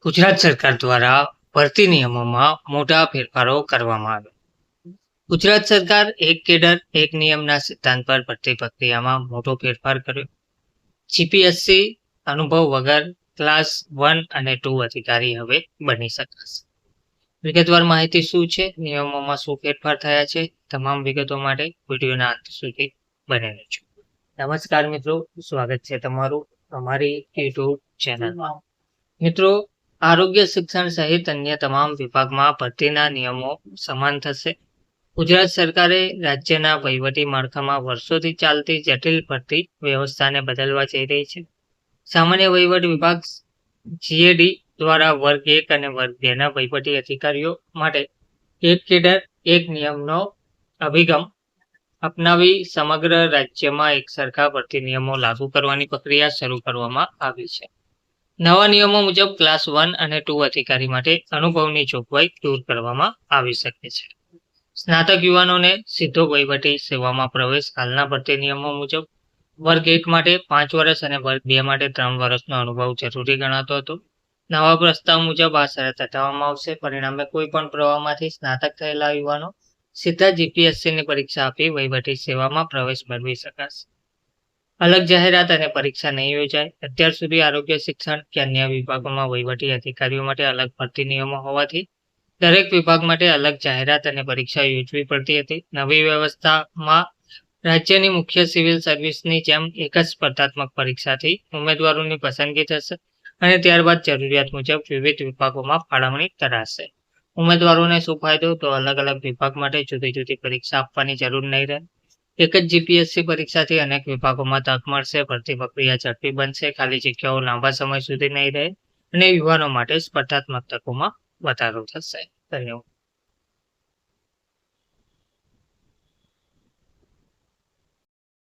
ગુજરાત સરકાર દ્વારા ભરતી નિયમોમાં મોટા ફેરફારો કરવામાં આવ્યા. ગુજરાત સરકાર એક કેડર એક નિયમના સિદ્ધાંત પર ભરતી પ્રક્રિયામાં મોટો ફેરફાર કર્યો. જીપીએસસી અનુભવ વગર ક્લાસ 1 અને 2 અધિકારી હવે બની શકાશે. વિગતવાર માહિતી શું છે, નિયમોમાં શું ફેરફાર થયા છે, તમામ વિગતો માટે વિડીયોના અંત સુધી બને રહેજો. નમસ્કાર મિત્રો, સ્વાગત છે તમારું અમારી યુટ્યુબ ચેનલમાં. મિત્રો, આરોગ્ય શિક્ષણ સહિત અન્ય તમામ વિભાગમાં ભરતીના નિયમો સમાન થશે. ગુજરાત સરકારે રાજ્યના વહીવટી માળખામાં વર્ષોથી ચાલતી જટિલ ભરતી વ્યવસ્થાને બદલવા જઈ રહી છે. સામાન્ય વહીવટ વિભાગ જીએડી દ્વારા વર્ગ 1 અને વર્ગ 2 ના વહીવટી અધિકારીઓ માટે એક કેડર એક નિયમનો અભિગમ અપનાવી સમગ્ર રાજ્યમાં એક સરખા ભરતી નિયમો લાગુ કરવાની પ્રક્રિયા શરૂ કરવામાં આવી છે. નવા નિયમો મુજબ ક્લાસ 1 અને 2 અધિકારી માટે અનુભવની જોગવાઈ દૂર કરવામાં આવી શકે છે. સ્નાતક યુવાનોને સીધો વહીવટી સેવામાં પ્રવેશ હાલના ભરતી નિયમો મુજબ વર્ગ 1 માટે 5 વર્ષ અને વર્ગ 2 માટે 3 વર્ષનો અનુભવ જરૂરી ગણાતો હતો. નવા પ્રસ્તાવ મુજબ આ શરત હટાવવામાં આવશે. પરિણામે કોઈ પણ પ્રવાહમાંથી સ્નાતક થયેલા યુવાનો સીધા જીપીએસસીની પરીક્ષા આપી વહીવટી સેવામાં પ્રવેશ મેળવી શકાશે. અલગ જાહેરાત અને પરીક્ષા નહીં યોજાય. અત્યાર સુધી આરોગ્ય શિક્ષણ કે અન્ય વિભાગોમાં વહીવટી અધિકારીઓ માટે અલગ ભરતી નિયમો હોવાથી દરેક વિભાગ માટે અલગ જાહેરાત અને પરીક્ષા યોજવી પડતી હતી. નવી વ્યવસ્થામાં રાજ્યની મુખ્ય સિવિલ સર્વિસની જેમ એક જ સ્પર્ધાત્મક પરીક્ષાથી ઉમેદવારોની પસંદગી થશે અને ત્યારબાદ જરૂરિયાત મુજબ વિવિધ વિભાગોમાં ફાળવણી કરાશે. ઉમેદવારોને શું ફાયદો? તો અલગ અલગ વિભાગ માટે જુદી જુદી પરીક્ષા આપવાની જરૂર નહીં રહે. એક જ જીપીએસસી પરીક્ષાથી અનેક વિભાગોમાં તક મળશે. ભરતી પ્રક્રિયા ઝડપી બનશે. ખાલી જગ્યાઓ લાંબા સમય સુધી નહીં રહે અને યુવાનો માટે સ્પર્ધાત્મક તકોમાં વધારો થશે. ધન્યવાદ.